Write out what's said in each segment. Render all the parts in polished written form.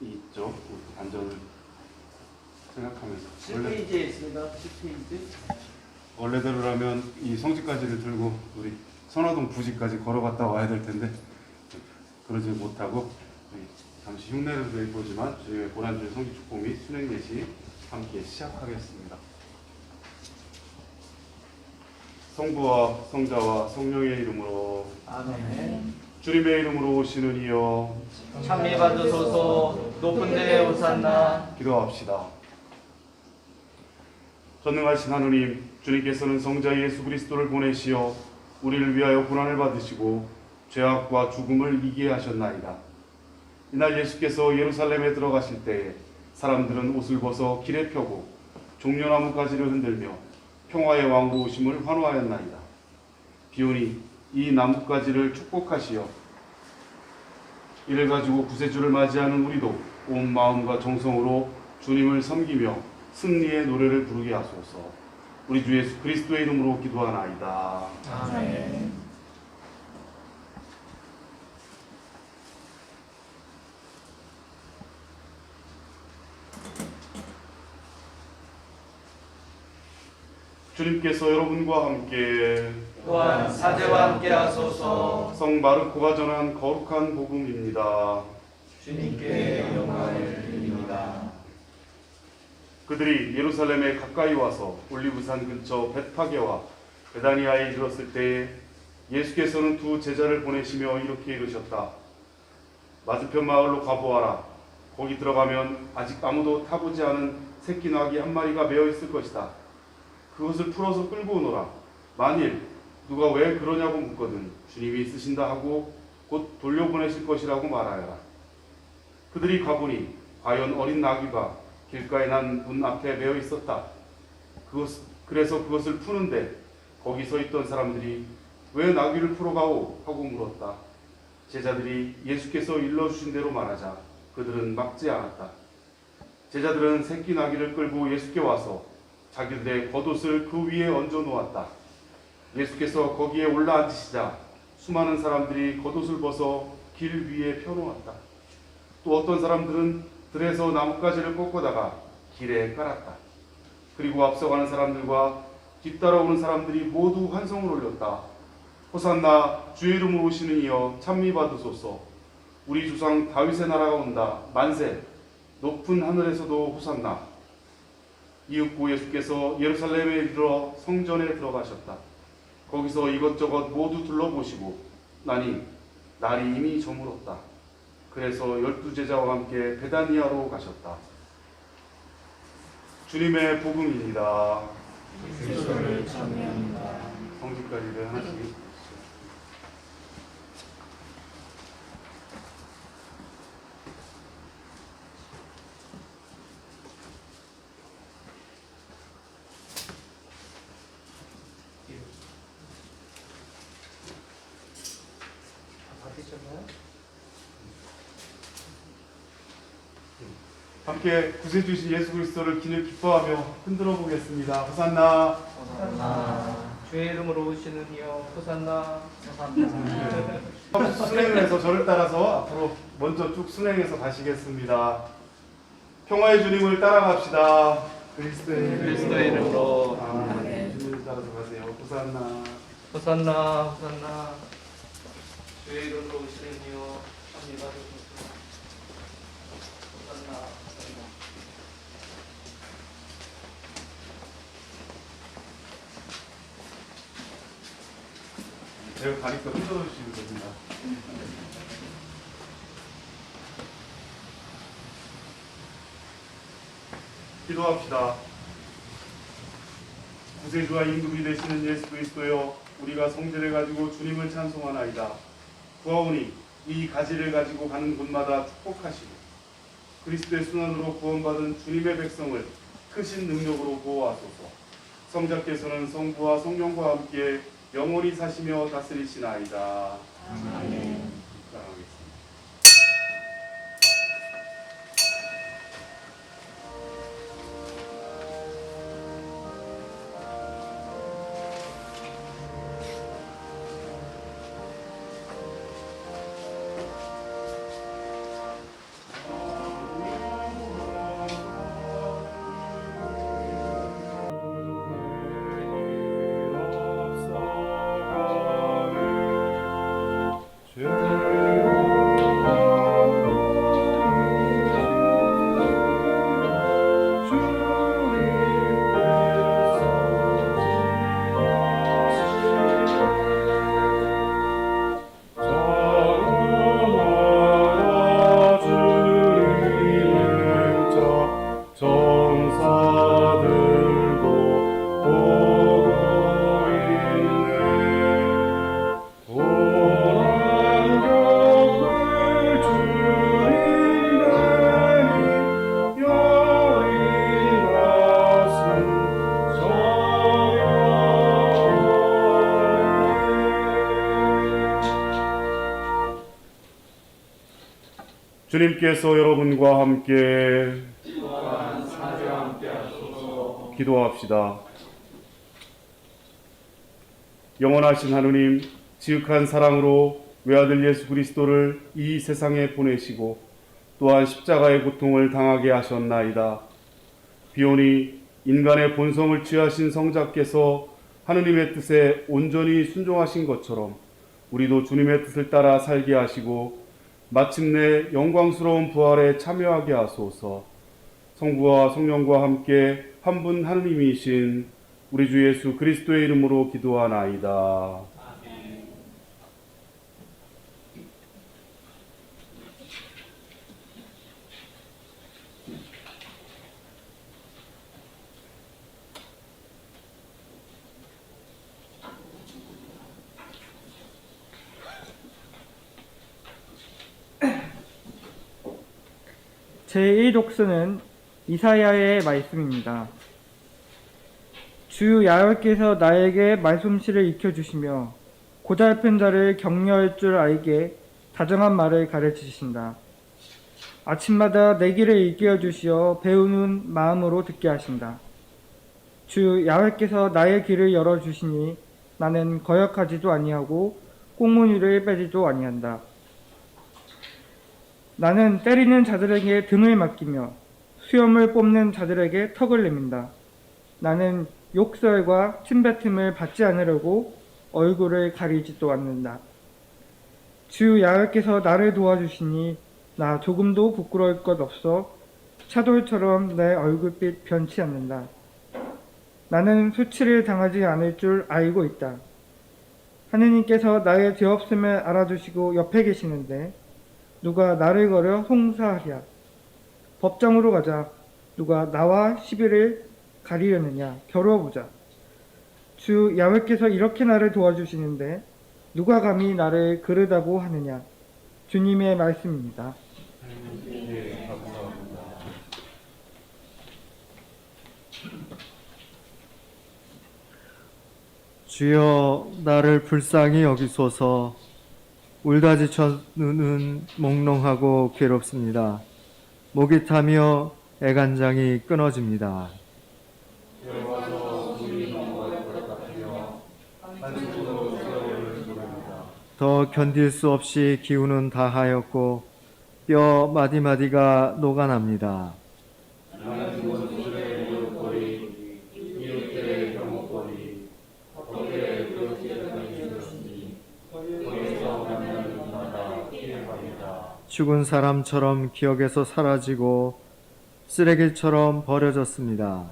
있죠. 안전을 생각하면서 7페이지에 있습니다. 7페이지. 원래대로라면 이 성지까지를 들고 우리 선화동 부지까지 걸어갔다 와야 될 텐데 그러지 못하고 잠시 흉내를 내보지만 주님의 고난주의 성지 축복 및 수행 예시 함께 시작하겠습니다. 성부와 성자와 성령의 이름으로 아멘. 주님의 이름으로 오시는 이여 찬미 받으소서. 높은 데에 오산나. 기도합시다. 전능하신 하느님, 주님께서는 성자 예수 그리스도를 보내시어 우리를 위하여 고난을 받으시고 죄악과 죽음을 이기게 하셨나이다. 이날 예수께서 예루살렘에 들어가실 때에 사람들은 옷을 벗어 길에 펴고 종려나무 가지를 흔들며 평화의 왕으로 오심을 환호하였나이다. 비오니 이 나뭇가지를 축복하시어 이를 가지고 구세주를 맞이하는 우리도 온 마음과 정성으로 주님을 섬기며 승리의 노래를 부르게 하소서. 우리 주 예수 그리스도의 이름으로 기도하나이다. 아멘. 주님께서 여러분과 함께 또한 사제와 함께 하소서. 성 마르코가 전한 거룩한 복음입니다. 주님께 영광을 드립니다. 그들이 예루살렘에 가까이 와서 올리브산 근처 벳파게와 베다니아에 이르렀을 때에 예수께서는 두 제자를 보내시며 이렇게 이르셨다. 맞은편 마을로 가보아라. 거기 들어가면 아직 아무도 타보지 않은 새끼 나귀 한 마리가 메어 있을 것이다. 그것을 풀어서 끌고 오너라. 만일 누가 왜 그러냐고 묻거든 주님이 있으신다 하고 곧 돌려보내실 것이라고 말하여라. 그들이 가보니 과연 어린 나귀가 길가에 난 문 앞에 메어 있었다. 그래서 그것을 푸는데 거기 서 있던 사람들이 왜 나귀를 풀어가오? 하고 물었다. 제자들이 예수께서 일러주신 대로 말하자 그들은 막지 않았다. 제자들은 새끼 나귀를 끌고 예수께 와서 자기들의 겉옷을 그 위에 얹어 놓았다. 예수께서 거기에 올라앉으시자 수많은 사람들이 겉옷을 벗어 길 위에 펴놓았다. 또 어떤 사람들은 들에서 나뭇가지를 꺾어다가 길에 깔았다. 그리고 앞서가는 사람들과 뒤따라오는 사람들이 모두 환성을 올렸다. 호산나 주의 이름으로 오시는 이여 찬미 받으소서. 우리 조상 다윗의 나라가 온다. 만세. 높은 하늘에서도 호산나. 이윽고 예수께서 예루살렘에 이르러 성전에 들어가셨다. 거기서 이것저것 모두 둘러보시고 나니 날이 이미 저물었다. 그래서 12제자와 함께 베다니아로 가셨다. 주님의 복음입니다. 그리스도를 찬미합니다. 성지까지를 하나씩. 함께 구세주신 예수 그리스도를 기늘 기뻐하며 흔들어 보겠습니다. 호산나. 호산나. 주의 이름으로 오시는 이여 호산나. 호산나. 순행을 해서 저를 따라서 앞으로 먼저 쭉 순행해서 가시겠습니다. 평화의 주님을 따라갑시다. 그리스도의 이름으로. 아멘. 주님을 따라서 가세요. 호산나. 호산나. 호산나. 주의 이름으로 오시는 이여 찬미 받으소서. 호산나. 제가 가니까 흔들어주시면 됩니다. 기도합시다. 구세주와 임금이 되시는 예수 그리스도여, 우리가 성질을 가지고 주님을 찬송하나이다. 구하오니 이 가지를 가지고 가는 곳마다 축복하시고 그리스도의 순환으로 구원받은 주님의 백성을 크신 능력으로 보호하소서. 성자께서는 성부와 성령과 함께 영원히 사시며 다스리시나이다. 아멘. 사랑하겠습니다. 주님께서 여러분과 함께 또한 사제와 함께 하소서. 기도합시다. 영원하신 하느님, 지극한 사랑으로 외아들 예수 그리스도를 이 세상에 보내시고 또한 십자가의 고통을 당하게 하셨나이다. 비오니 인간의 본성을 취하신 성자께서 하느님의 뜻에 온전히 순종하신 것처럼 우리도 주님의 뜻을 따라 살게 하시고 마침내 영광스러운 부활에 참여하게 하소서. 성부와 성령과 함께 한 분 하느님이신 우리 주 예수 그리스도의 이름으로 기도하나이다. 제1독서는 이사야의 말씀입니다. 주 야훼께서 나에게 말솜씨를 익혀주시며 고달픈 자를 격려할 줄 알게 다정한 말을 가르치신다. 아침마다 내 길을 일깨워 주시어 배우는 마음으로 듣게 하신다. 주 야훼께서 나의 길을 열어주시니 나는 거역하지도 아니하고 꽁무니를 빼지도 아니한다. 나는 때리는 자들에게 등을 맡기며 수염을 뽑는 자들에게 턱을 내민다. 나는 욕설과 침뱉음을 받지 않으려고 얼굴을 가리지도 않는다. 주 야훼께서 나를 도와주시니 나 조금도 부끄러울 것 없어 차돌처럼 내 얼굴빛 변치 않는다. 나는 수치를 당하지 않을 줄 알고 있다. 하느님께서 나의 죄없음을 알아주시고 옆에 계시는데 누가 나를 거려 송사하랴. 법정으로 가자. 누가 나와 시비를 가리려느냐. 겨뤄보자. 주 야훼께서 이렇게 나를 도와주시는데 누가 감히 나를 그르다고 하느냐. 주님의 말씀입니다. 예, 감사합니다. 주여 나를 불쌍히 여기소서. 울다 지쳐 눈은 몽롱하고 괴롭습니다. 목이 타며 애간장이 끊어집니다. 더 견딜 수 없이 기운은 다하였고 뼈 마디마디가 녹아납니다. 죽은 사람처럼 기억에서 사라지고 쓰레기처럼 버려졌습니다.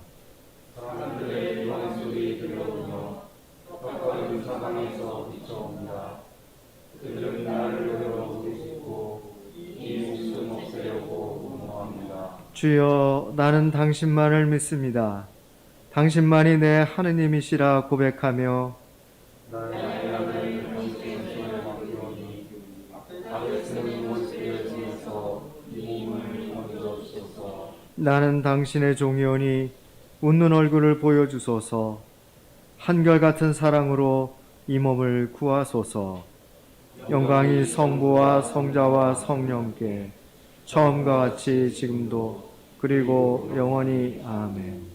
주여 나는 당신만을 믿습니다. 당신만이 내 하느님이시라 고백하며 나는 당신의 종이오니 웃는 얼굴을 보여주소서. 한결같은 사랑으로 이 몸을 구하소서. 영광이 성부와 성자와 성령께 처음과 같이 지금도 그리고 영원히 아멘.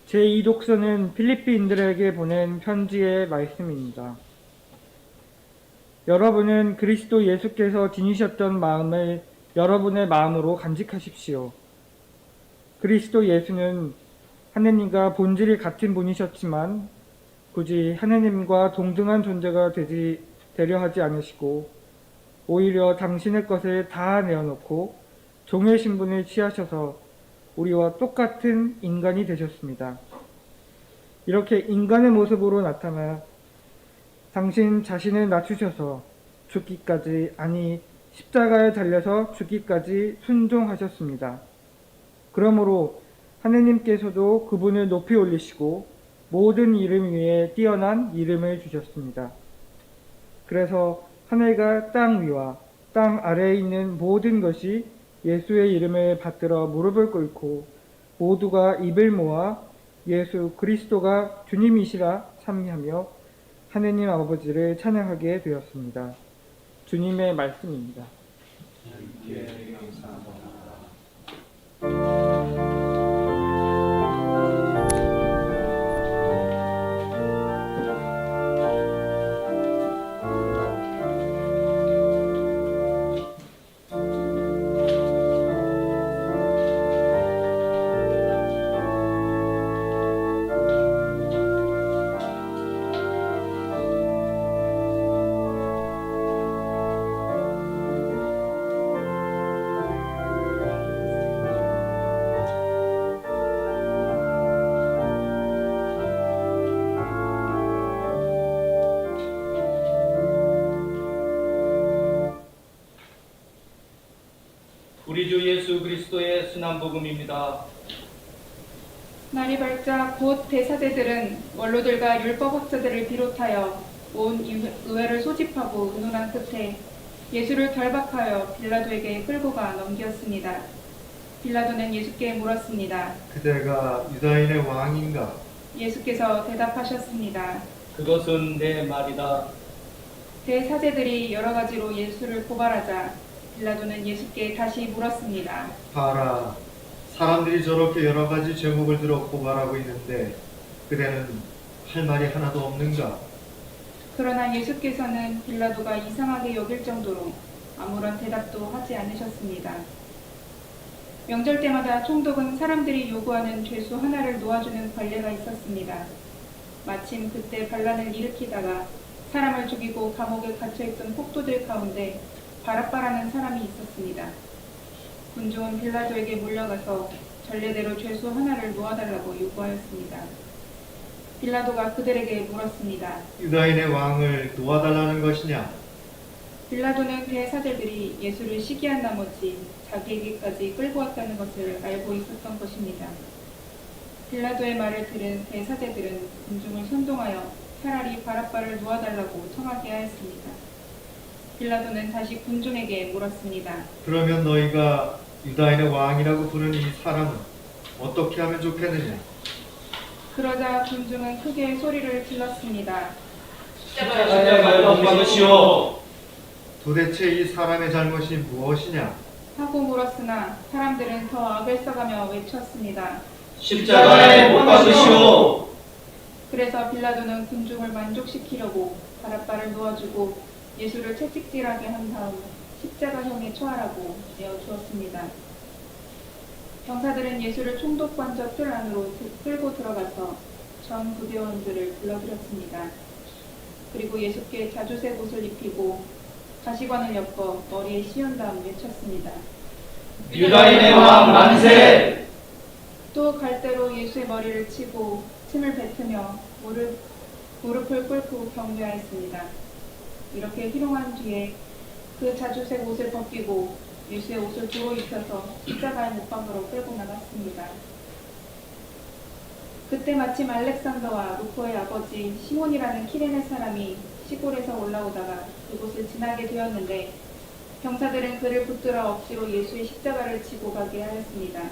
제2독서는 필리핀들에게 보낸 편지의 말씀입니다. 여러분은 그리스도 예수께서 지니셨던 마음을 여러분의 마음으로 간직하십시오. 그리스도 예수는 하느님과 본질이 같은 분이셨지만 굳이 하느님과 동등한 존재가 되려 하지 않으시고 오히려 당신의 것을 다 내어놓고 종의 신분을 취하셔서 우리와 똑같은 인간이 되셨습니다. 이렇게 인간의 모습으로 나타나 당신 자신을 낮추셔서 죽기까지, 아니 십자가에 달려서 죽기까지 순종하셨습니다. 그러므로 하느님께서도 그분을 높이 올리시고 모든 이름 위에 뛰어난 이름을 주셨습니다. 그래서 하늘과 땅 위와 땅 아래에 있는 모든 것이 예수의 이름을 받들어 무릎을 꿇고 모두가 입을 모아 예수 그리스도가 주님이시라 찬미하며 하느님 아버지를 찬양하게 되었습니다. 주님의 말씀입니다. 우리 주 예수 그리스도의 순한 복음입니다. 날이 밝자 곧 대사제들은 원로들과 율법학자들을 비롯하여 온 의회를 소집하고 의논한 끝에 예수를 결박하여 빌라도에게 끌고 가 넘겼습니다. 빌라도는 예수께 물었습니다. 그대가 유다인의 왕인가? 예수께서 대답하셨습니다. 그것은 내 말이다. 대사제들이 여러 가지로 예수를 고발하자 빌라도는 예수께 다시 물었습니다. 봐라, 사람들이 저렇게 여러 가지 제목을 들어 고발하고 있는데 그대는 할 말이 하나도 없는가? 그러나 예수께서는 빌라도가 이상하게 여길 정도로 아무런 대답도 하지 않으셨습니다. 명절 때마다 총독은 사람들이 요구하는 죄수 하나를 놓아주는 관례가 있었습니다. 마침 그때 반란을 일으키다가 사람을 죽이고 감옥에 갇혀있던 폭도들 가운데 바라바라는 사람이 있었습니다. 군중은 빌라도에게 몰려가서 전례대로 죄수 하나를 놓아달라고 요구하였습니다. 빌라도가 그들에게 물었습니다. 유다인의 왕을 놓아달라는 것이냐? 빌라도는 대사제들이 예수를 시기한 나머지 자기에게까지 끌고 왔다는 것을 알고 있었던 것입니다. 빌라도의 말을 들은 대사제들은 군중을 선동하여 차라리 바라바를 놓아달라고 청하게 하였습니다. 빌라도는 다시 군중에게 물었습니다. 그러면 너희가 유다인의 왕이라고 부르는 이 사람은 어떻게 하면 좋겠느냐? 그러자 군중은 크게 소리를 질렀습니다. 십자가에 못 박으시오. 도대체 이 사람의 잘못이 무엇이냐? 하고 물었으나 사람들은 더 악을 써가며 외쳤습니다. 십자가에 못 박으시오. 그래서 빌라도는 군중을 만족시키려고 바라바를 놓아주고 예수를 채찍질하게 한 다음 십자가형에 처하라고 내어주었습니다. 병사들은 예수를 총독관저 뜰 안으로 끌고 들어가서 전 부대원들을 불러들였습니다. 그리고 예수께 자주색 옷을 입히고 가시관을 엮어 머리에 씌운 다음 외쳤습니다. 유다인의 왕 만세! 또 갈대로 예수의 머리를 치고 침을 뱉으며 무릎을 꿇고 경배하였습니다. 이렇게 희롱한 뒤에 그 자주색 옷을 벗기고 예수의 옷을 두어 입혀서 십자가의 못박으로 끌고 나갔습니다. 그때 마침 알렉산더와 루포의 아버지 시몬이라는 키레네 사람이 시골에서 올라오다가 그곳을 지나게 되었는데 병사들은 그를 붙들어 억지로 예수의 십자가를 지고 가게 하였습니다.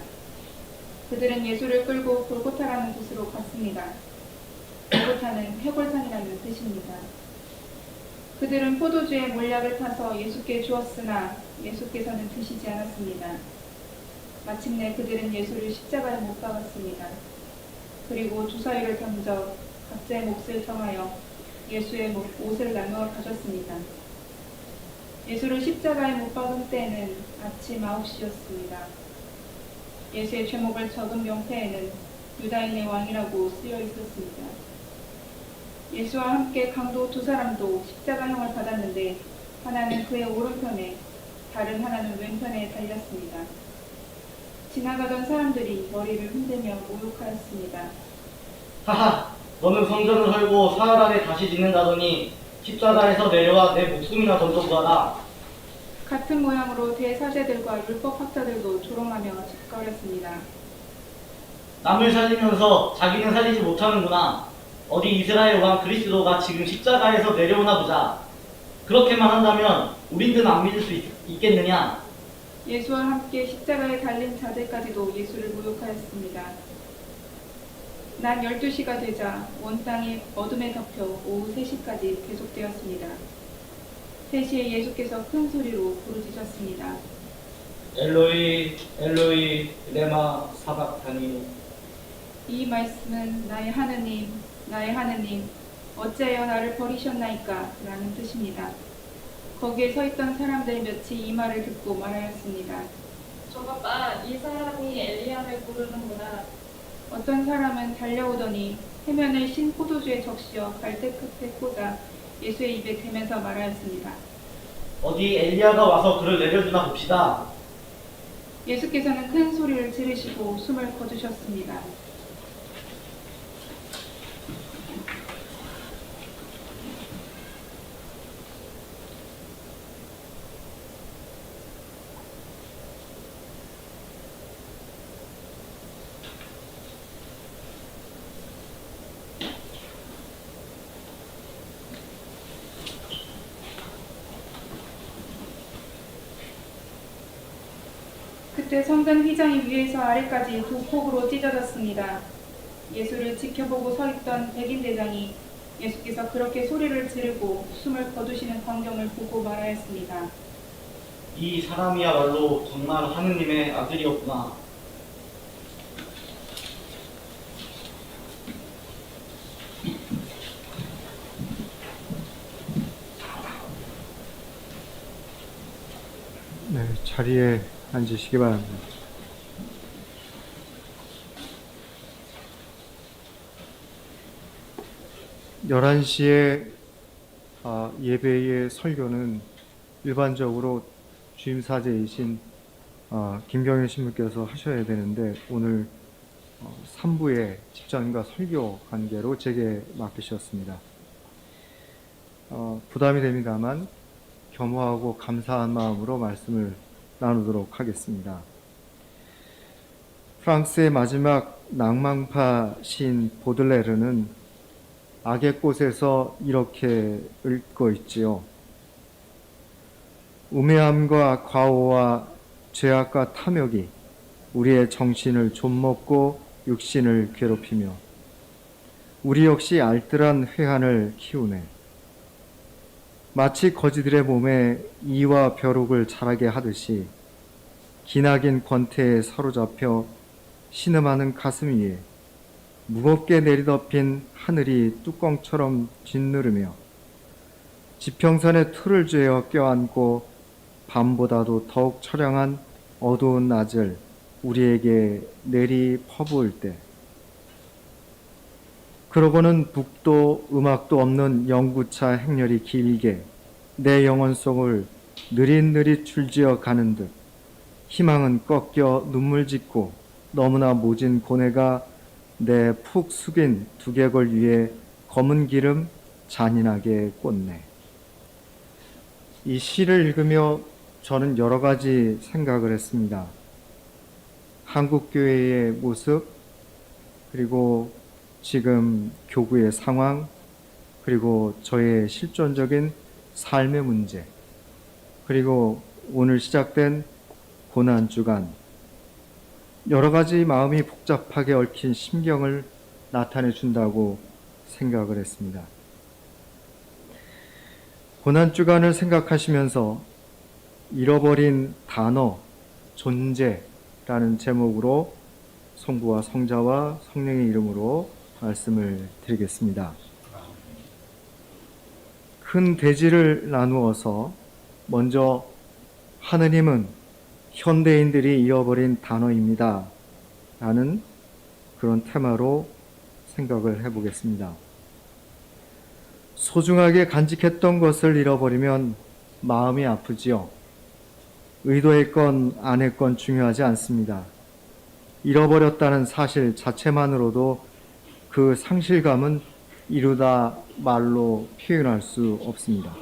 그들은 예수를 끌고 골고타라는 곳으로 갔습니다. 골고타는 해골산이라는 뜻입니다. 그들은 포도주에 몰약을 타서 예수께 주었으나 예수께서는 드시지 않았습니다. 마침내 그들은 예수를 십자가에 못 박았습니다. 그리고 주사위를 던져 각자의 몫을 정하여 예수의 옷을 나누어 가졌습니다. 예수를 십자가에 못 박은 때에는 아침 9시였습니다. 예수의 죄목을 적은 명패에는 유다인의 왕이라고 쓰여 있었습니다. 예수와 함께 강도 두 사람도 십자가형을 받았는데 하나는 그의 오른편에 다른 하나는 왼편에 달렸습니다. 지나가던 사람들이 머리를 흔들며 모욕하였습니다. 하하, 너는 성전을 헐고 사흘 안에 다시 짓는다더니 십자가에서 내려와 내 목숨이나 던져보아라. 같은 모양으로 대사제들과 율법학자들도 조롱하며 짓거렸습니다. 남을 살리면서 자기는 살리지 못하는구나. 어디 이스라엘 왕 그리스도가 지금 십자가에서 내려오나 보자. 그렇게만 한다면 우리들은 안 믿을 수 있겠느냐? 예수와 함께 십자가에 달린 자들까지도 예수를 모욕하였습니다. 낮 12시가 되자 온 땅이 어둠에 덮여 오후 3시까지 계속되었습니다. 3시에 예수께서 큰 소리로 부르짖었습니다. 엘로이 엘로이 레마 사박타니. 이 말씀은 나의 하느님, 나의 하느님, 어찌하여 나를 버리셨나이까? 라는 뜻입니다. 거기에 서 있던 사람들 몇이 이 말을 듣고 말하였습니다. 저것 봐, 이 사람이 엘리야를 부르는구나. 어떤 사람은 달려오더니 해면을 신 포도주에 적시어 갈대 끝에 꽂아 예수의 입에 대면서 말하였습니다. 어디 엘리야가 와서 그를 내려주나 봅시다. 예수께서는 큰 소리를 지르시고 숨을 거두셨습니다. 그때 성전 휘장이 위에서 아래까지 두 폭으로 찢어졌습니다. 예수를 지켜보고 서 있던 백인 대장이 예수께서 그렇게 소리를 지르고 숨을 거두시는 광경을 보고 말하였습니다. 이 사람이야말로 정말 하느님의 아들이었구나. 네, 자리에 앉으시기 바랍니다. 열한 시에 예배의 설교는 일반적으로 주임사제이신 김경현 신부께서 하셔야 되는데 오늘 3부의 집전과 설교 관계로 제게 맡기셨습니다. 부담이 됩니다만 겸허하고 감사한 마음으로 말씀을 나누도록 하겠습니다. 프랑스의 마지막 낭만파 시인 보들레르는 악의 꽃에서 이렇게 읽고 있지요. 우매함과 과오와 죄악과 탐욕이 우리의 정신을 좀먹고 육신을 괴롭히며 우리 역시 알뜰한 회한을 키우네. 마치 거지들의 몸에 이와 벼룩을 자라게 하듯이 기나긴 권태에 사로잡혀 신음하는 가슴 위에 무겁게 내리덮인 하늘이 뚜껑처럼 짓누르며 지평선에 틀을 죄어 껴안고 밤보다도 더욱 처량한 어두운 낮을 우리에게 내리 퍼부을 때 그러고는 북도 음악도 없는 영구차 행렬이 길게 내 영혼 속을 느릿느릿 줄지어 가는 듯 희망은 꺾여 눈물 짓고 너무나 모진 고뇌가 내 푹 숙인 두개골 위에 검은 기름 잔인하게 꽂네. 이 시를 읽으며 저는 여러 가지 생각을 했습니다. 한국교회의 모습, 그리고 지금 교구의 상황, 그리고 저의 실존적인 삶의 문제, 그리고 오늘 시작된 고난주간, 여러 가지 마음이 복잡하게 얽힌 심경을 나타내 준다고 생각을 했습니다. 고난주간을 생각하시면서 잃어버린 단어, 존재라는 제목으로 성부와 성자와 성령의 이름으로 말씀을 드리겠습니다. 큰 대지를 나누어서 먼저 하느님은 현대인들이 잃어버린 단어입니다 라는 그런 테마로 생각을 해보겠습니다. 소중하게 간직했던 것을 잃어버리면 마음이 아프지요. 의도했건 안 했건 중요하지 않습니다. 잃어버렸다는 사실 자체만으로도 그 상실감은 이루다 말로 표현할 수 없습니다.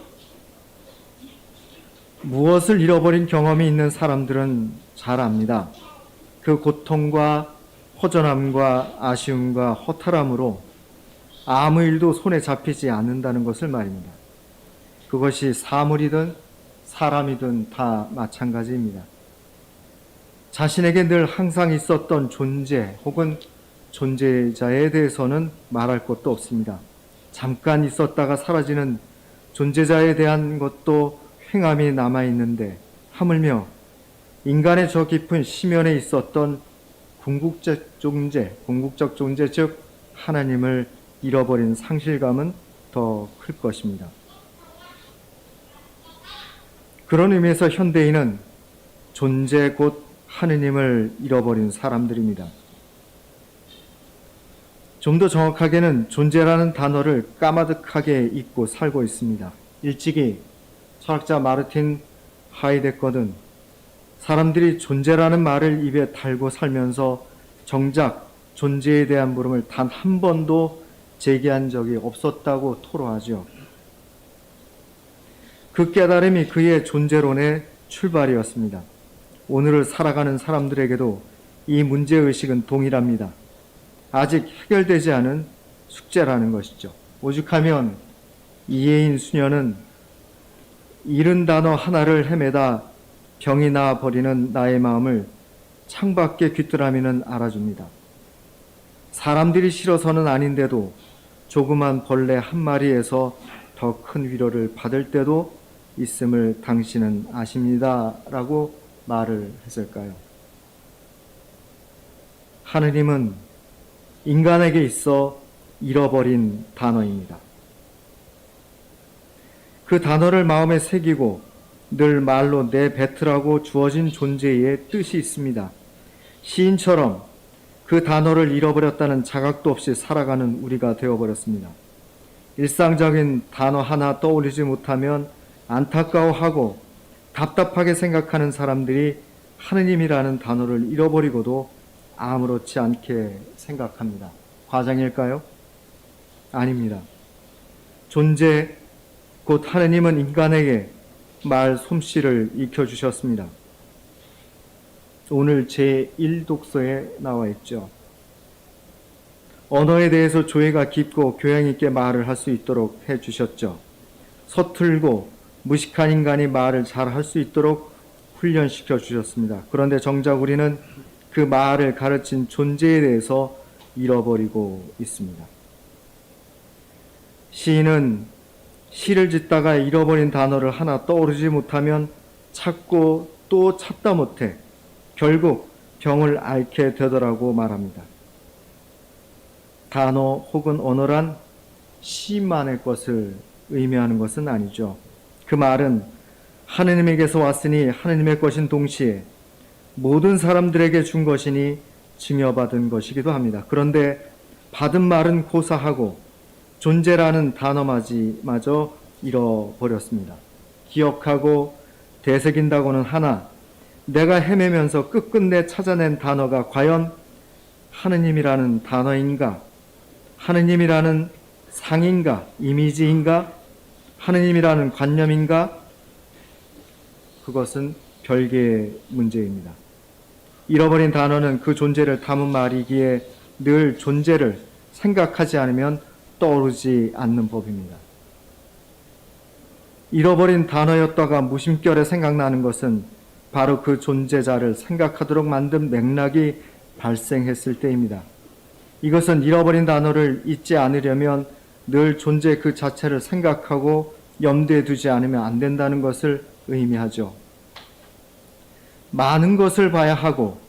무엇을 잃어버린 경험이 있는 사람들은 잘 압니다. 그 고통과 허전함과 아쉬움과 허탈함으로 아무 일도 손에 잡히지 않는다는 것을 말입니다. 그것이 사물이든 사람이든 다 마찬가지입니다. 자신에게 늘 항상 있었던 존재 혹은 존재자에 대해서는 말할 것도 없습니다. 잠깐 있었다가 사라지는 존재자에 대한 것도 횡함이 남아있는데 하물며 인간의 저 깊은 심연에 있었던 궁극적 존재 즉 하나님을 잃어버린 상실감은 더 클 것입니다. 그런 의미에서 현대인은 존재 곧 하느님을 잃어버린 사람들입니다. 좀 더 정확하게는 존재라는 단어를 까마득하게 잊고 살고 있습니다. 일찍이 철학자 마르틴 하이데거는 사람들이 존재라는 말을 입에 달고 살면서 정작 존재에 대한 물음을 단 한 번도 제기한 적이 없었다고 토로하죠. 그 깨달음이 그의 존재론의 출발이었습니다. 오늘을 살아가는 사람들에게도 이 문제의식은 동일합니다. 아직 해결되지 않은 숙제라는 것이죠. 오죽하면 이혜인 수녀는 잃은 단어 하나를 헤매다 병이 나 버리는 나의 마음을 창밖에 귀뚜라미는 알아줍니다. 사람들이 싫어서는 아닌데도 조그만 벌레 한 마리에서 더 큰 위로를 받을 때도 있음을 당신은 아십니다. 라고 말을 했을까요? 하느님은 인간에게 있어 잃어버린 단어입니다. 그 단어를 마음에 새기고 늘 말로 내뱉으라고 주어진 존재의 뜻이 있습니다. 시인처럼 그 단어를 잃어버렸다는 자각도 없이 살아가는 우리가 되어버렸습니다. 일상적인 단어 하나 떠올리지 못하면 안타까워하고 답답하게 생각하는 사람들이 하느님이라는 단어를 잃어버리고도 아무렇지 않게 생각합니다. 과장일까요? 아닙니다. 존재 곧 하느님은 인간에게 말 솜씨를 익혀주셨습니다. 오늘 제1독서에 나와 있죠. 언어에 대해서 조예가 깊고 교양 있게 말을 할 수 있도록 해주셨죠. 서툴고 무식한 인간이 말을 잘 할 수 있도록 훈련시켜 주셨습니다. 그런데 정작 우리는 그 말을 가르친 존재에 대해서 잃어버리고 있습니다. 시인은 시를 짓다가 잃어버린 단어를 하나 떠오르지 못하면 찾고 또 찾다 못해 결국 병을 앓게 되더라고 말합니다. 단어 혹은 언어란 시만의 것을 의미하는 것은 아니죠. 그 말은 하느님에게서 왔으니 하느님의 것인 동시에 모든 사람들에게 준 것이니 증여받은 것이기도 합니다. 그런데 받은 말은 고사하고 존재라는 단어마저 잃어버렸습니다. 기억하고 되새긴다고는 하나 내가 헤매면서 끝끝내 찾아낸 단어가 과연 하느님이라는 단어인가? 하느님이라는 상인가? 이미지인가? 하느님이라는 관념인가? 그것은 별개의 문제입니다. 잃어버린 단어는 그 존재를 담은 말이기에 늘 존재를 생각하지 않으면 떠오르지 않는 법입니다. 잃어버린 단어였다가 무심결에 생각나는 것은 바로 그 존재자를 생각하도록 만든 맥락이 발생했을 때입니다. 이것은 잃어버린 단어를 잊지 않으려면 늘 존재 그 자체를 생각하고 염두에 두지 않으면 안 된다는 것을 의미하죠. 많은 것을 봐야 하고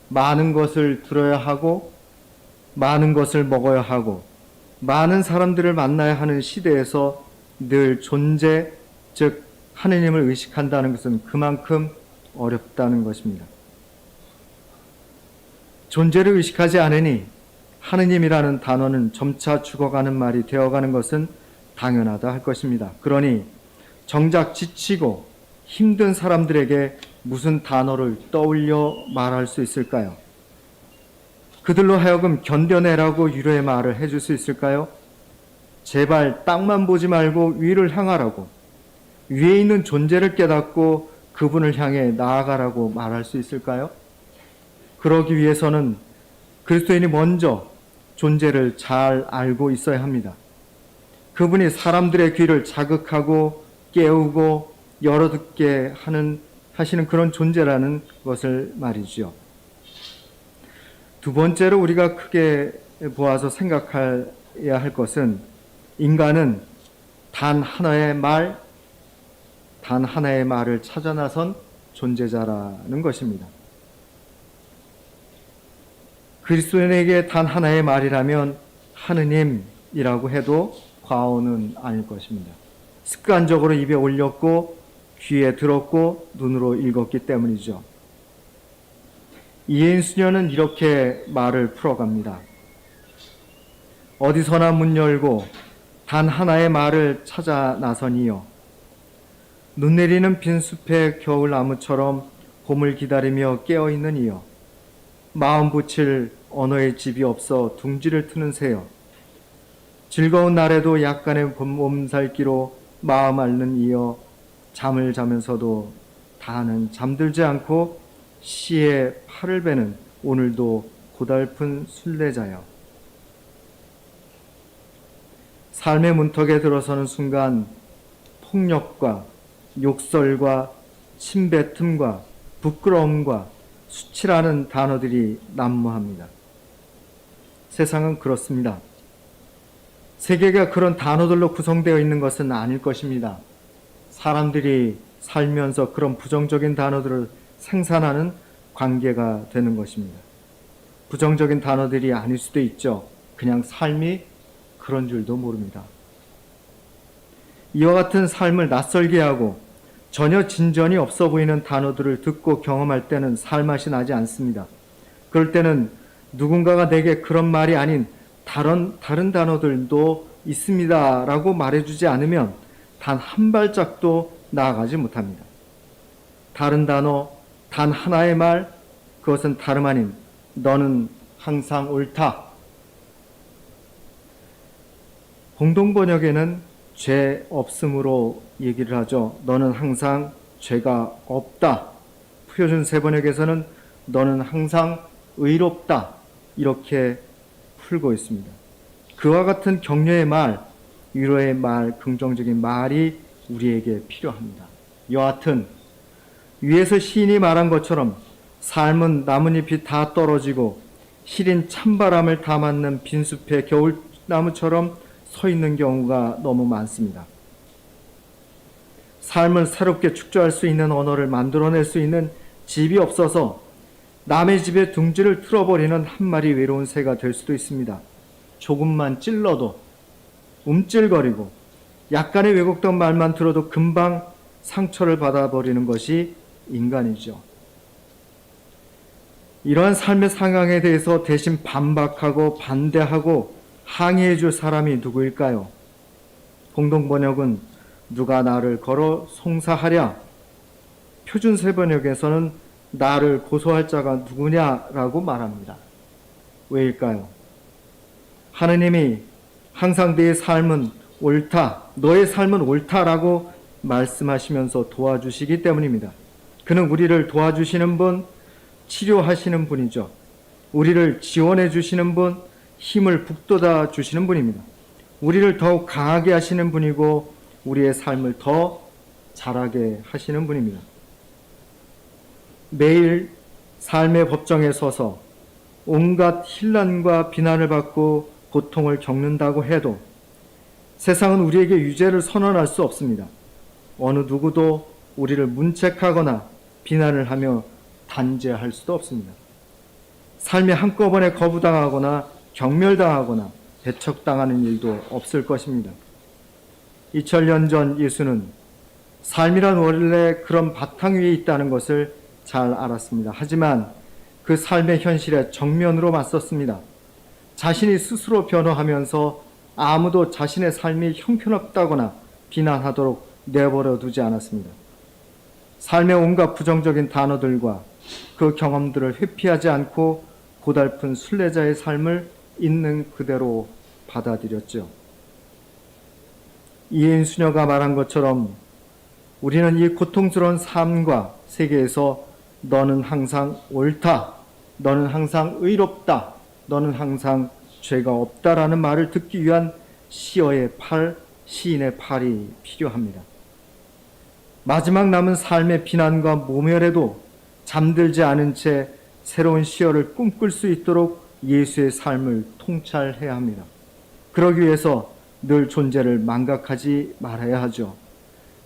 많은 것을 들어야 하고 많은 것을 먹어야 하고 많은 사람들을 만나야 하는 시대에서 늘 존재, 즉 하느님을 의식한다는 것은 그만큼 어렵다는 것입니다. 존재를 의식하지 않으니 하느님이라는 단어는 점차 죽어가는 말이 되어가는 것은 당연하다 할 것입니다. 그러니 정작 지치고 힘든 사람들에게 무슨 단어를 떠올려 말할 수 있을까요? 그들로 하여금 견뎌내라고 위로의 말을 해줄 수 있을까요? 제발 땅만 보지 말고 위를 향하라고, 위에 있는 존재를 깨닫고 그분을 향해 나아가라고 말할 수 있을까요? 그러기 위해서는 그리스도인이 먼저 존재를 잘 알고 있어야 합니다. 그분이 사람들의 귀를 자극하고 깨우고 열어듣게 하시는 그런 존재라는 것을 말이죠. 두 번째로 우리가 크게 보아서 생각해야 할 것은 인간은 단 하나의 말을 찾아 나선 존재자라는 것입니다. 그리스도인에게 단 하나의 말이라면 하느님이라고 해도 과언은 아닐 것입니다. 습관적으로 입에 올렸고 귀에 들었고 눈으로 읽었기 때문이죠. 이해인 수녀는 이렇게 말을 풀어갑니다. 어디서나 문 열고 단 하나의 말을 찾아 나서니요. 눈 내리는 빈숲의 겨울나무처럼 봄을 기다리며 깨어있는 이여. 마음 붙일 언어의 집이 없어 둥지를 트는 새여. 즐거운 날에도 약간의 몸살기로 마음 앓는 이여. 잠을 자면서도 다는 잠들지 않고 시에 팔을 베는 오늘도 고달픈 순례자여. 삶의 문턱에 들어서는 순간 폭력과 욕설과 침뱉음과 부끄러움과 수치라는 단어들이 난무합니다. 세상은 그렇습니다. 세계가 그런 단어들로 구성되어 있는 것은 아닐 것입니다. 사람들이 살면서 그런 부정적인 단어들을 생산하는 관계가 되는 것입니다. 부정적인 단어들이 아닐 수도 있죠. 그냥 삶이 그런 줄도 모릅니다. 이와 같은 삶을 낯설게 하고 전혀 진전이 없어 보이는 단어들을 듣고 경험할 때는 살맛이 나지 않습니다. 그럴 때는 누군가가 내게 그런 말이 아닌 다른 단어들도 있습니다 라고 말해주지 않으면 단 한 발짝도 나아가지 못합니다. 다른 단어, 단 하나의 말, 그것은 다름 아닌 너는 항상 옳다. 공동번역에는 죄 없음으로 얘기를 하죠. 너는 항상 죄가 없다. 표준 세번역에서는 너는 항상 의롭다. 이렇게 풀고 있습니다. 그와 같은 격려의 말, 위로의 말, 긍정적인 말이 우리에게 필요합니다. 여하튼 위에서 시인이 말한 것처럼 삶은 나뭇잎이 다 떨어지고 시린 찬바람을 다 맞는 빈숲의 겨울나무처럼 서 있는 경우가 너무 많습니다. 삶을 새롭게 축조할 수 있는 언어를 만들어낼 수 있는 집이 없어서 남의 집에 둥지를 틀어버리는 한 마리 외로운 새가 될 수도 있습니다. 조금만 찔러도 움찔거리고 약간의 왜곡된 말만 들어도 금방 상처를 받아버리는 것이 인간이죠. 이러한 삶의 상황에 대해서 대신 반박하고 반대하고 항의해 줄 사람이 누구일까요? 공동번역은 누가 나를 걸어 송사하랴. 표준 세번역에서는 나를 고소할 자가 누구냐라고 말합니다. 왜일까요? 하느님이 항상 네 삶은 옳다, 너의 삶은 옳다라고 말씀하시면서 도와주시기 때문입니다. 그는 우리를 도와주시는 분, 치료하시는 분이죠. 우리를 지원해 주시는 분, 힘을 북돋아 주시는 분입니다. 우리를 더욱 강하게 하시는 분이고 우리의 삶을 더 잘하게 하시는 분입니다. 매일 삶의 법정에 서서 온갖 혼란과 비난을 받고 고통을 겪는다고 해도 세상은 우리에게 유죄를 선언할 수 없습니다. 어느 누구도 우리를 문책하거나 비난을 하며 단죄할 수도 없습니다. 삶이 한꺼번에 거부당하거나 경멸당하거나 배척당하는 일도 없을 것입니다. 2000년 전 예수는 삶이란 원래 그런 바탕 위에 있다는 것을 잘 알았습니다. 하지만 그 삶의 현실에 정면으로 맞섰습니다. 자신이 스스로 변호하면서 아무도 자신의 삶이 형편없다거나 비난하도록 내버려 두지 않았습니다. 삶의 온갖 부정적인 단어들과 그 경험들을 회피하지 않고 고달픈 순례자의 삶을 있는 그대로 받아들였죠. 이해인 수녀가 말한 것처럼 우리는 이 고통스러운 삶과 세계에서 너는 항상 옳다, 너는 항상 의롭다, 너는 항상 죄가 없다라는 말을 듣기 위한 시인의 팔이 필요합니다. 마지막 남은 삶의 비난과 모멸에도 잠들지 않은 채 새로운 시혈을 꿈꿀 수 있도록 예수의 삶을 통찰해야 합니다. 그러기 위해서 늘 존재를 망각하지 말아야 하죠.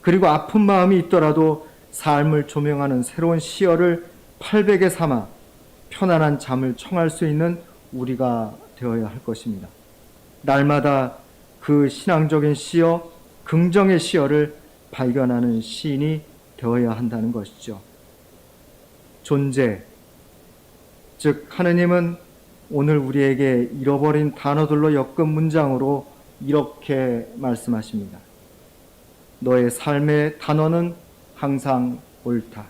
그리고 아픈 마음이 있더라도 삶을 조명하는 새로운 시혈을 팔베개 삼아 편안한 잠을 청할 수 있는 우리가 되어야 할 것입니다. 날마다 그 신앙적인 시여, 긍정의 시여를 발견하는 시인이 되어야 한다는 것이죠. 존재, 즉 하느님은 오늘 우리에게 잃어버린 단어들로 엮은 문장으로 이렇게 말씀하십니다. 너의 삶의 단어는 항상 옳다.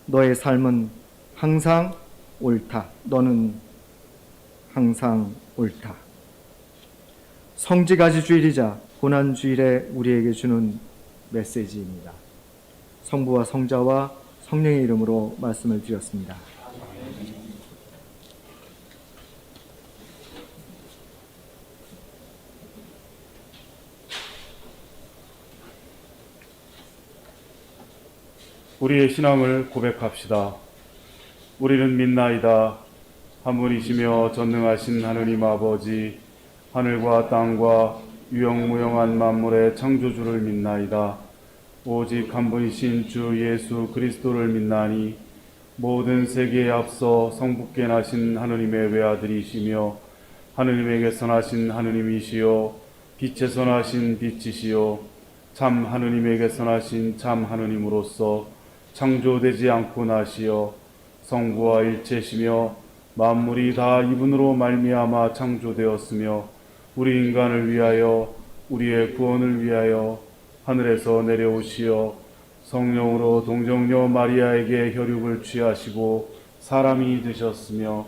너의 삶은 항상 옳다. 너는 항상 옳다. 성지가지주일이자 고난주일에 우리에게 주는 메시지입니다. 성부와 성자와 성령의 이름으로 말씀을 드렸습니다. 우리의 신앙을 고백합시다. 우리는 믿나이다. 한 분이시며 전능하신 하느님 아버지, 하늘과 땅과 유영무영한 만물의 창조주를 믿나이다. 오직 한 분이신 주 예수 그리스도를 믿나니 모든 세계에 앞서 성부께 나신 하느님의 외아들이시며 하느님에게서 나신 하느님이시요 빛에서 나신 빛이시요 참 하느님에게서 나신 참 하느님으로서 창조되지 않고 나시어 성부와 일체시며 만물이 다 이분으로 말미암아 창조되었으며 우리 인간을 위하여 우리의 구원을 위하여 하늘에서 내려오시어 성령으로 동정녀 마리아에게 혈육을 취하시고 사람이 되셨으며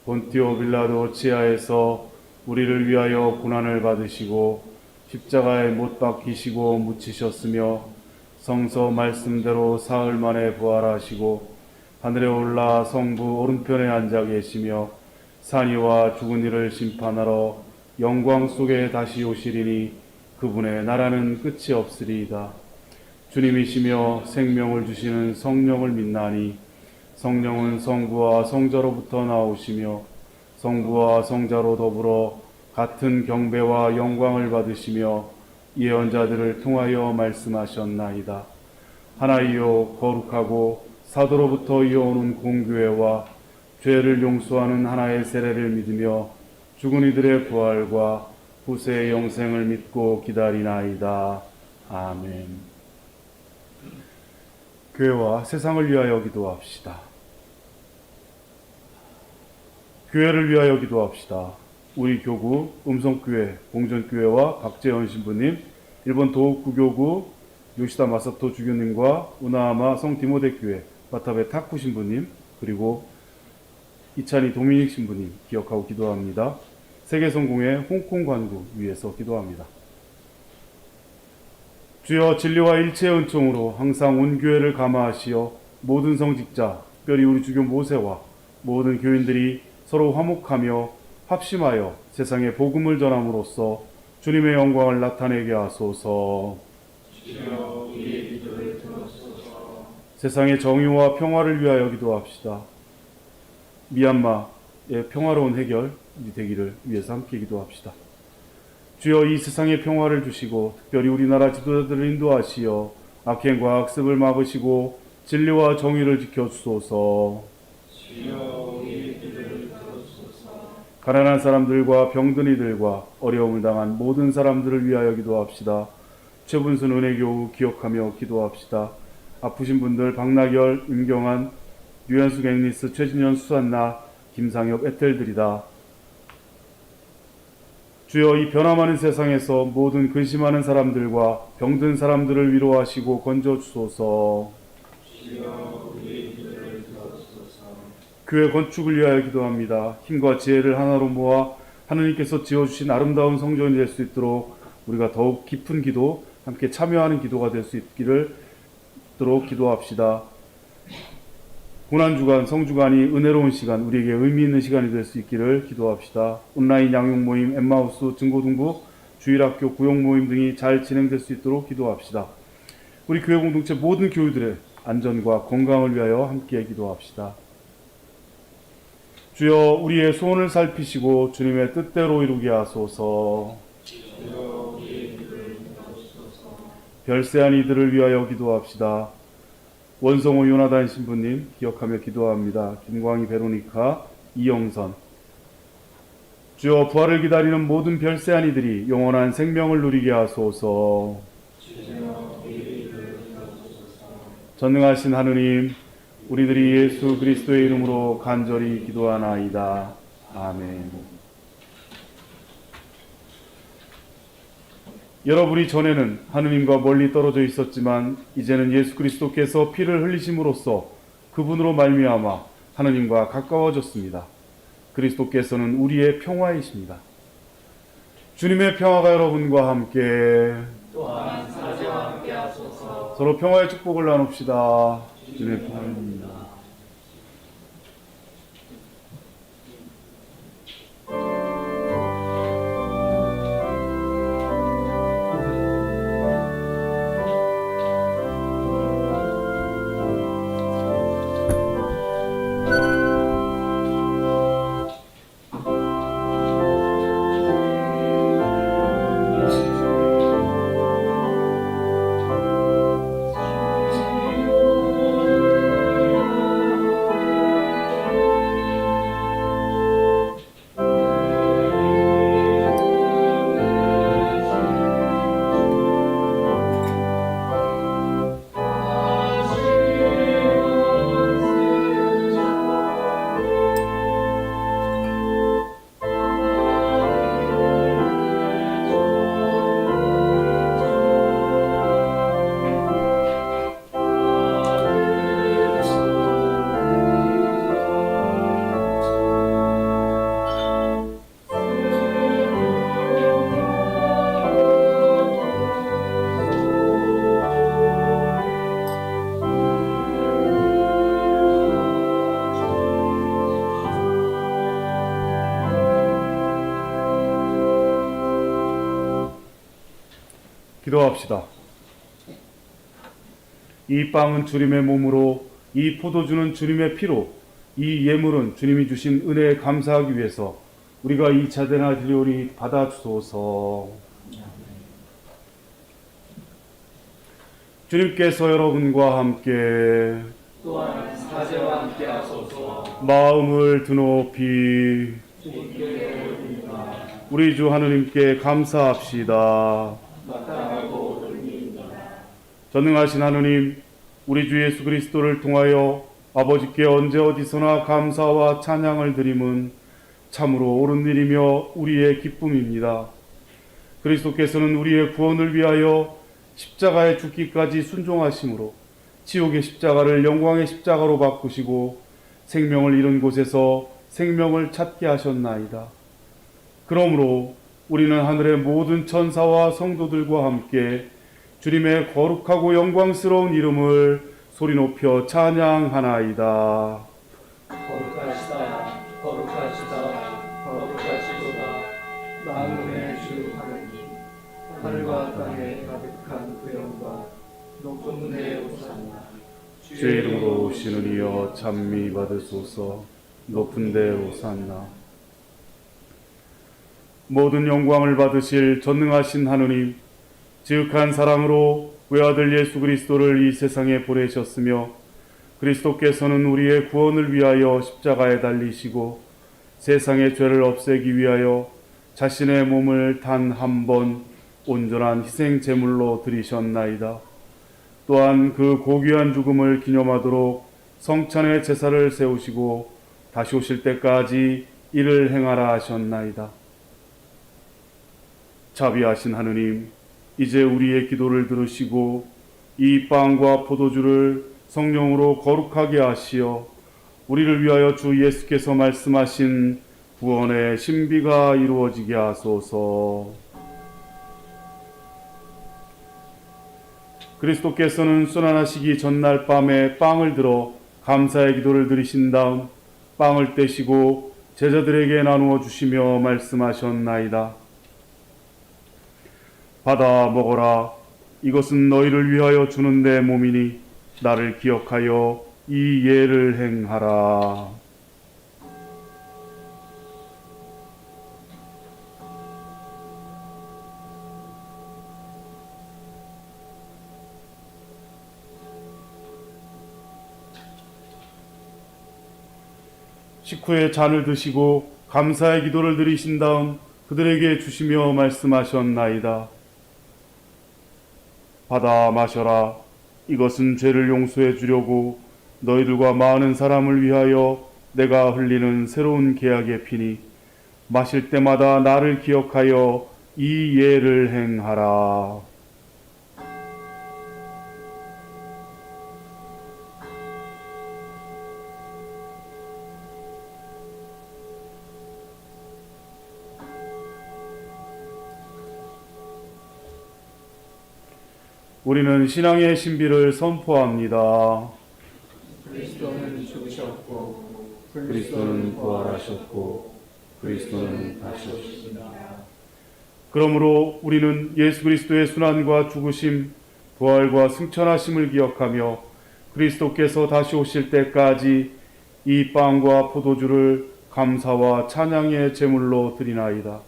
본티오 빌라도 치하에서 우리를 위하여 고난을 받으시고 십자가에 못 박히시고 묻히셨으며 성서 말씀대로 사흘 만에 부활하시고 하늘에 올라 성부 오른편에 앉아 계시며 산이와 죽은 이를 심판하러 영광 속에 다시 오시리니 그분의 나라는 끝이 없으리이다. 주님이시며 생명을 주시는 성령을 믿나니 성령은 성부와 성자로부터 나오시며 성부와 성자로 더불어 같은 경배와 영광을 받으시며 예언자들을 통하여 말씀하셨나이다. 하나이요 거룩하고 사도로부터 이어오는 공교회와 죄를 용서하는 하나의 세례를 믿으며 죽은 이들의 부활과 후세의 영생을 믿고 기다리나이다. 아멘. 교회와 세상을 위하여 기도합시다. 교회를 위하여 기도합시다. 우리 교구 음성교회 공전교회와 박재현 신부님, 일본 도읍구교구 요시다 마사토 주교님과 우나하마 성디모데 교회 와타베 타쿠 신부님, 그리고 이찬희 도미닉 신부님 기억하고 기도합니다. 세계성공회 홍콩 관구 위해서 기도합니다. 주여 진리와 일체의 은총으로 항상 온 교회를 감화하시어 모든 성직자, 특별히 우리 주교 모세와 모든 교인들이 서로 화목하며 합심하여 세상에 복음을 전함으로써 주님의 영광을 나타내게 하소서. 세상의 정의와 평화를 위하여 기도합시다. 미얀마의 평화로운 해결이 되기를 위해서 함께 기도합시다. 주여 이 세상에 평화를 주시고 특별히 우리나라 지도자들을 인도하시어 악행과 악습을 막으시고 진리와 정의를 지켜주소서. 가난한 사람들과 병든 이들과 어려움을 당한 모든 사람들을 위하여 기도합시다. 최분순 은혜교우 기억하며 기도합시다. 아프신 분들 박나결, 임경환, 유현숙 앵리스, 최진현, 수산나, 김상엽, 에텔들이다. 주여 이 변화많은 세상에서 모든 근심하는 사람들과 병든 사람들을 위로하시고 건져주소서. 교회 건축을 위하여 기도합니다. 힘과 지혜를 하나로 모아 하느님께서 지어주신 아름다운 성전이 될 수 있도록 우리가 더욱 깊은 기도, 함께 참여하는 기도가 될 수 있도록 기도합시다. 고난주간, 성주간이 은혜로운 시간, 우리에게 의미 있는 시간이 될 수 있기를 기도합시다. 온라인 양육 모임, 엠마우스, 증거동부, 주일학교, 구역 모임 등이 잘 진행될 수 있도록 기도합시다. 우리 교회 공동체 모든 교우들의 안전과 건강을 위하여 함께 기도합시다. 주여 우리의 소원을 살피시고 주님의 뜻대로 이루게 하소서. 별세한 이들을 위하여 기도합시다. 원성호 요나단 신부님 기억하며 기도합니다. 김광희 베로니카 이영선. 주여 부활을 기다리는 모든 별세한 이들이 영원한 생명을 누리게 하소서. 전능하신 하느님, 우리들이 예수 그리스도의 이름으로 간절히 기도하나이다. 아멘. 여러분이 전에는 하느님과 멀리 떨어져 있었지만 이제는 예수 그리스도께서 피를 흘리심으로써 그분으로 말미암아 하느님과 가까워졌습니다. 그리스도께서는 우리의 평화이십니다. 주님의 평화가 여러분과 함께 또한 사제와 함께 하소서. 서로 평화의 축복을 나눕시다. 주님의 평화입니다. 기도합시다. 이 빵은 주님의 몸으로, 이 포도주는 주님의 피로, 이 예물은 주님이 주신 은혜에 감사하기 위해서 우리가 이 자대나 드리오니 받아주소서. 주님께서 여러분과 함께 또한 사제와 함께 하소서. 마음을 드높이 우리 주 하느님께 감사합시다. 전능하신 하느님, 우리 주 예수 그리스도를 통하여 아버지께 언제 어디서나 감사와 찬양을 드림은 참으로 옳은 일이며 우리의 기쁨입니다. 그리스도께서는 우리의 구원을 위하여 십자가에 죽기까지 순종하심으로 지옥의 십자가를 영광의 십자가로 바꾸시고 생명을 잃은 곳에서 생명을 찾게 하셨나이다. 그러므로 우리는 하늘의 모든 천사와 성도들과 함께 주님의 거룩하고 영광스러운 이름을 소리 높여 찬양하나이다. 거룩하시다, 거룩하시다, 거룩하시도다. 만군의 주 하느님, 하늘과 땅에 가득한 그 영광, 높은 데에 오사나. 주의 이름으로 오시는 이여 찬미 받으소서. 높은 데 오사나. 모든 영광을 받으실 전능하신 하느님, 지극한 사랑으로 외아들 예수 그리스도를 이 세상에 보내셨으며 그리스도께서는 우리의 구원을 위하여 십자가에 달리시고 세상의 죄를 없애기 위하여 자신의 몸을 단 한 번 온전한 희생 제물로 드리셨나이다. 또한 그 고귀한 죽음을 기념하도록 성찬의 제사를 세우시고 다시 오실 때까지 이를 행하라 하셨나이다. 자비하신 하느님, 이제 우리의 기도를 들으시고 이 빵과 포도주를 성령으로 거룩하게 하시어 우리를 위하여 주 예수께서 말씀하신 구원의 신비가 이루어지게 하소서. 그리스도께서는 순환하시기 전날 밤에 빵을 들어 감사의 기도를 드리신 다음 빵을 떼시고 제자들에게 나누어 주시며 말씀하셨나이다. 받아 먹어라. 이것은 너희를 위하여 주는 내 몸이니 나를 기억하여 이 예를 행하라. 식후에 잔을 드시고 감사의 기도를 드리신 다음 그들에게 주시며 말씀하셨나이다. 받아 마셔라. 이것은 죄를 용서해 주려고 너희들과 많은 사람을 위하여 내가 흘리는 새로운 계약의 피니 마실 때마다 나를 기억하여 이 예를 행하라. 우리는 신앙의 신비를 선포합니다. 그리스도는 죽으셨고 그리스도는 부활하셨고 그리스도는 다시 오셨습니다. 그러므로 우리는 예수 그리스도의 순환과 죽으심, 부활과 승천하심을 기억하며 그리스도께서 다시 오실 때까지 이 빵과 포도주를 감사와 찬양의 제물로 드리나이다.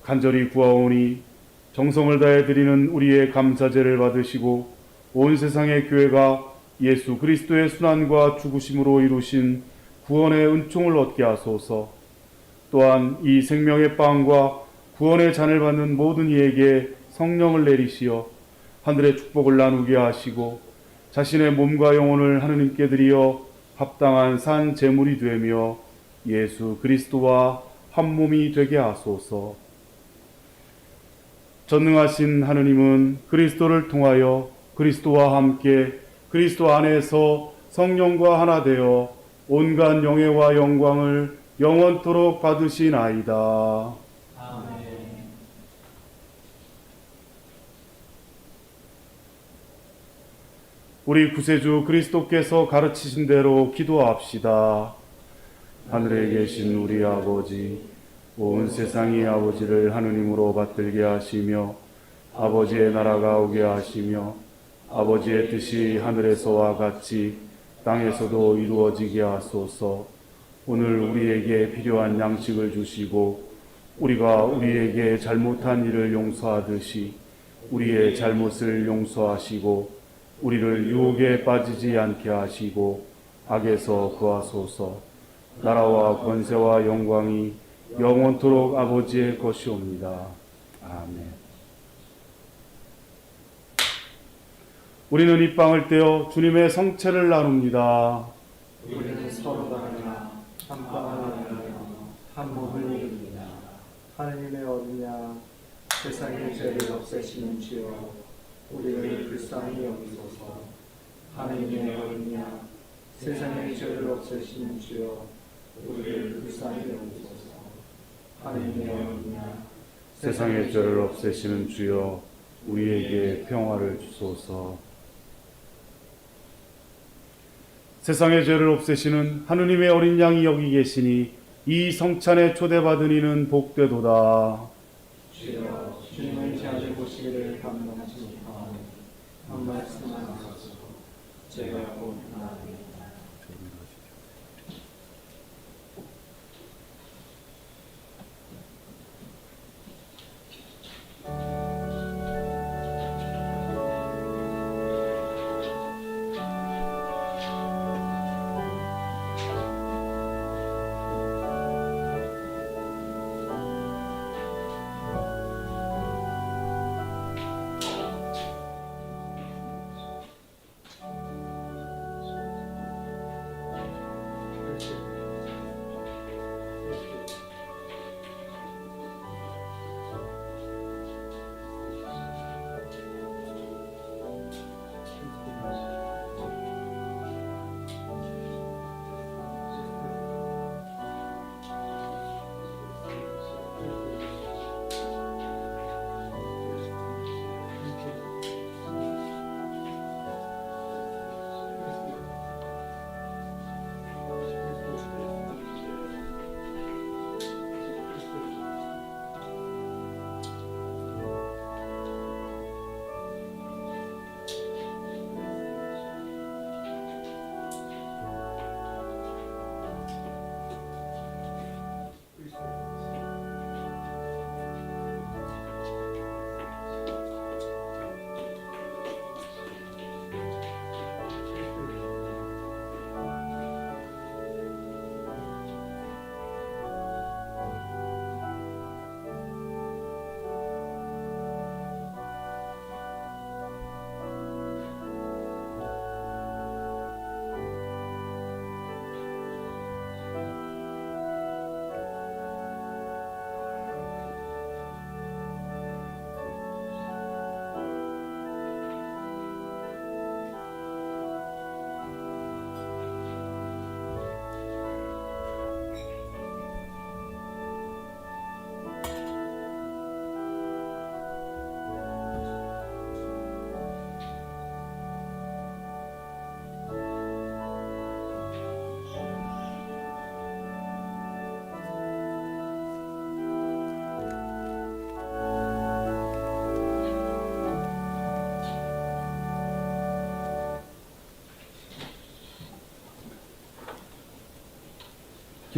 간절히 구하오니 정성을 다해 드리는 우리의 감사제를 받으시고 온 세상의 교회가 예수 그리스도의 순환과 죽으심으로 이루신 구원의 은총을 얻게 하소서. 또한 이 생명의 빵과 구원의 잔을 받는 모든 이에게 성령을 내리시어 하늘의 축복을 나누게 하시고 자신의 몸과 영혼을 하느님께 드리어 합당한 산 제물이 되며 예수 그리스도와 한 몸이 되게 하소서. 전능하신 하느님은 그리스도를 통하여 그리스도와 함께 그리스도 안에서 성령과 하나 되어 온갖 영예와 영광을 영원토록 받으시나이다. 우리 구세주 그리스도께서 가르치신 대로 기도합시다. 하늘에 계신 우리 아버지, 온 세상이 아버지를 하느님으로 받들게 하시며 아버지의 나라가 오게 하시며 아버지의 뜻이 하늘에서와 같이 땅에서도 이루어지게 하소서. 오늘 우리에게 필요한 양식을 주시고 우리가 우리에게 잘못한 일을 용서하듯이 우리의 잘못을 용서하시고 우리를 유혹에 빠지지 않게 하시고 악에서 구하소서. 나라와 권세와 영광이 영원토록 아버지의 것이옵니다. 아멘. 우리는 이 빵을 떼어 주님의 성체를 나눕니다. 우리는 서로가 하나 한 빵을 나누며 한 몸을 이룹니다. 하느님의 어린 양 세상의 죄를 없애시는 주여 우리를 불쌍히 여기소서. 하느님의 어린 양 세상의 죄를 없애시는 주여 우리를 불쌍히 여기소서. 하느님의 어린 양 세상의 죄를 없애시는 주여 우리에게 평화를 주소서. 세상의 죄를 없애시는 하느님의 어린 양이 여기 계시니 이 성찬에 초대받은 이는 복되도다. 주여 주님의 제안을 보시기를 감동하지 못하오니 한 말씀만 하소서. 제가 곧 나옵니다.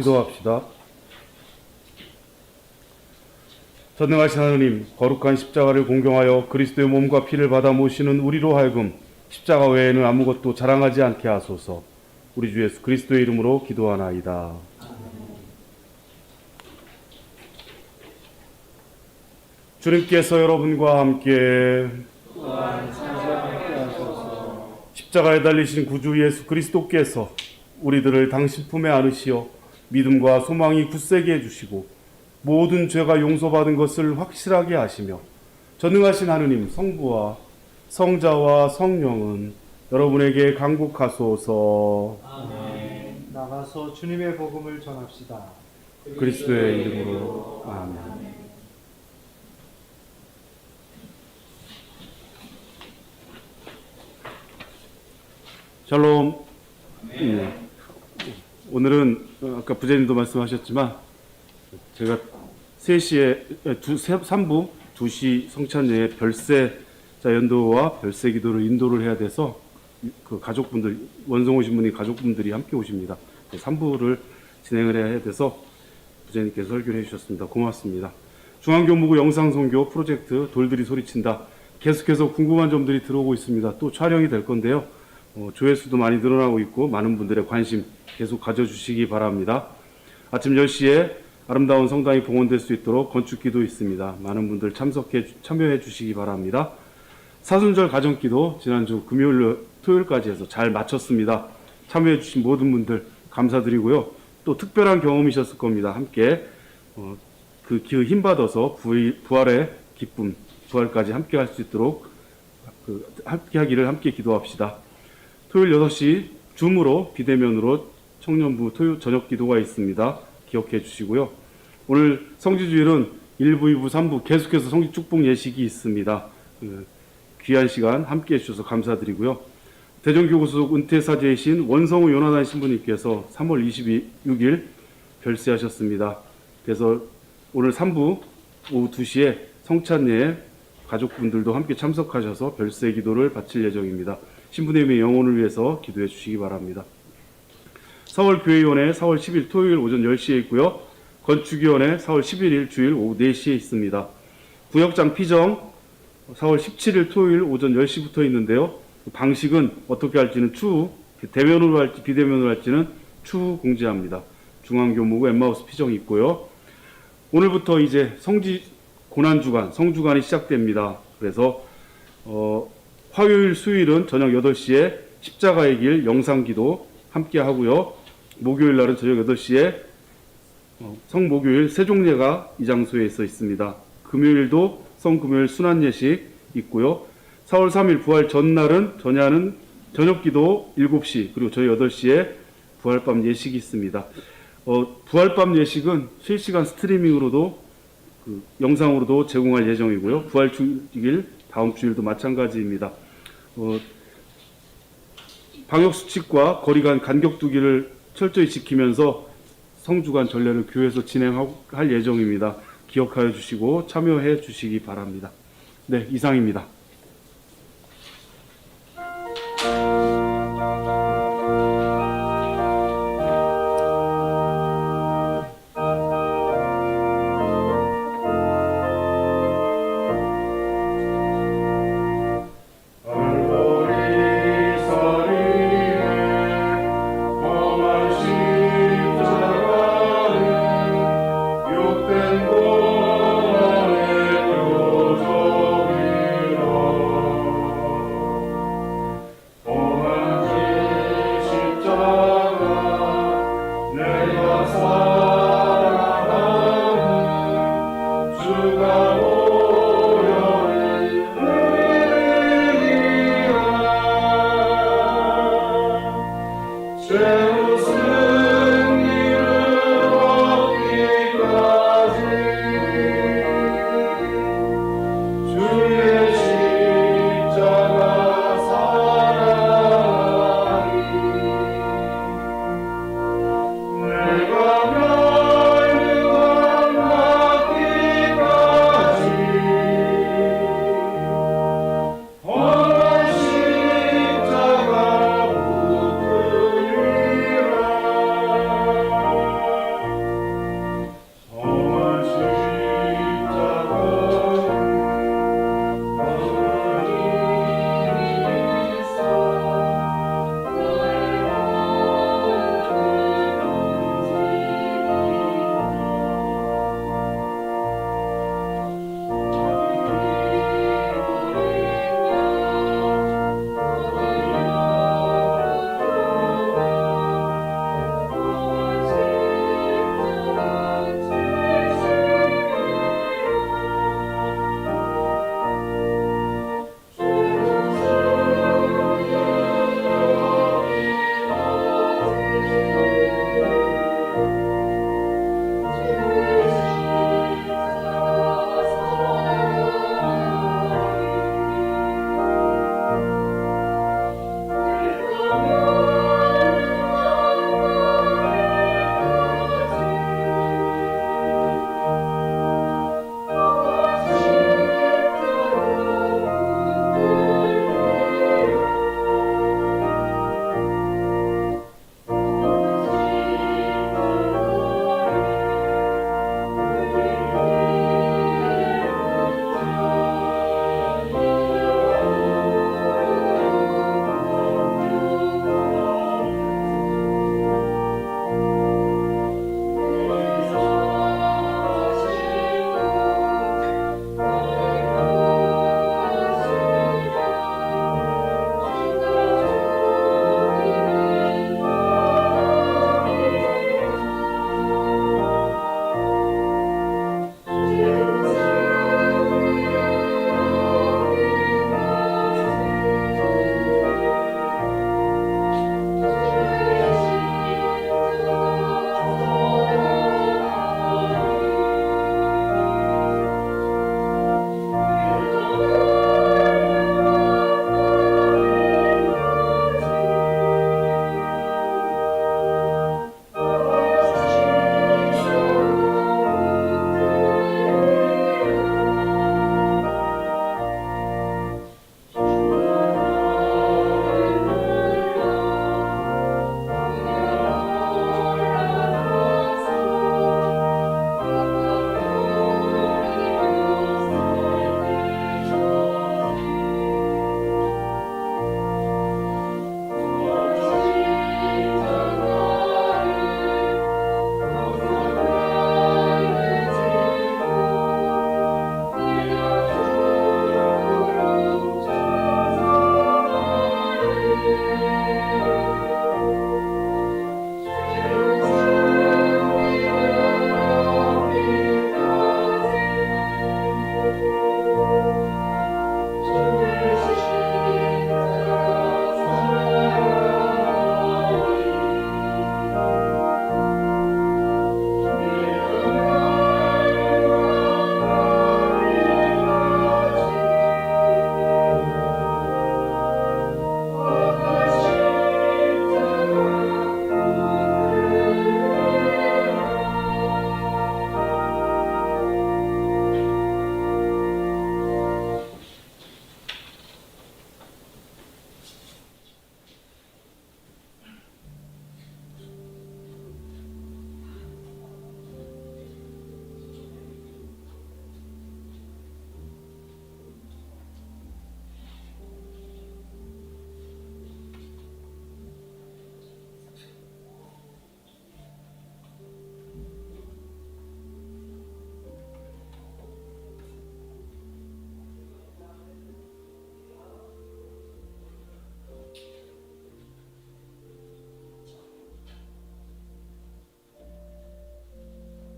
기도합시다. 전능하신 하느님, 거룩한 십자가를 공경하여 그리스도의 몸과 피를 받아 모시는 우리로 하여금 십자가 외에는 아무것도 자랑하지 않게 하소서. 우리 주 예수 그리스도의 이름으로 기도하나이다. 주님께서 여러분과 함께 십자가에 달리신 구주 예수 그리스도께서 우리들을 당신 품에 안으시어 믿음과 소망이 굳세게 해주시고 모든 죄가 용서받은 것을 확실하게 하시며 전능하신 하느님 성부와 성자와 성령은 여러분에게 강국하소서. 나가서 주님의 복음을 전합시다. 그리스도의 이름으로 아멘. 샬롬. 오늘은 아까 부제님도 말씀하셨지만 제가 3부 2시 성찬예에 별세자 연도와 별세 기도를 인도를 해야 돼서 그 가족분들, 원성 오신 분이 가족분들이 함께 오십니다. 3부를 진행을 해야 돼서 부제님께서 설교를 해주셨습니다. 고맙습니다. 중앙교무구 영상선교 프로젝트 돌들이 소리친다. 계속해서 궁금한 점들이 들어오고 있습니다. 또 촬영이 될 건데요. 조회수도 많이 늘어나고 있고 많은 분들의 관심 계속 가져주시기 바랍니다. 아침 10시에 아름다운 성당이 봉헌될 수 있도록 건축기도 있습니다. 많은 분들 참여해 주시기 바랍니다. 사순절 가정기도 지난주 금요일, 토요일까지 해서 잘 마쳤습니다. 참여해 주신 모든 분들 감사드리고요. 또 특별한 경험이셨을 겁니다. 함께 그 힘받아서 부활의 기쁨, 부활까지 함께 할 수 있도록 함께 하기를 함께 기도합시다. 토요일 6시 줌으로 비대면으로 청년부 토요 저녁 기도가 있습니다. 기억해 주시고요. 오늘 성지주일은 1부, 2부, 3부 계속해서 성지 축복 예식이 있습니다. 귀한 시간 함께 해주셔서 감사드리고요. 대전교구 소속 은퇴사제이신 원성우 요나단 신부님께서 3월 26일 별세하셨습니다. 그래서 오늘 3부 오후 2시에 성찬예에 가족분들도 함께 참석하셔서 별세 기도를 바칠 예정입니다. 신부님의 영혼을 위해서 기도해 주시기 바랍니다. 4월 교회위원회 4월 10일 토요일 오전 10시에 있고요. 건축위원회 4월 11일 주일 오후 4시에 있습니다. 구역장 피정 4월 17일 토요일 오전 10시부터 있는데요. 방식은 어떻게 할지는 추후, 대면으로 할지 비대면으로 할지는 추후 공지합니다. 중앙교무구 엠마우스 피정이 있고요. 오늘부터 이제 성지 고난주간, 성주간이 시작됩니다. 그래서 화요일, 수요일은 저녁 8시에 십자가의 길 영상기도 함께 하고요. 목요일 날은 저녁 8시에 성목요일 세종례가 이 장소에 있습니다. 금요일도 성금요일 순환예식 있고요. 4월 3일 부활 전날은 저녁기도 7시 그리고 저희 8시에 부활밤 예식이 있습니다. 부활밤 예식은 실시간 스트리밍으로도 영상으로도 제공할 예정이고요. 부활 주일 다음 주일도 마찬가지입니다. 방역수칙과 거리간 간격두기를 철저히 지키면서 성주간 전례를 교회에서 진행할 예정입니다. 기억하여 주시고 참여해 주시기 바랍니다. 네, 이상입니다.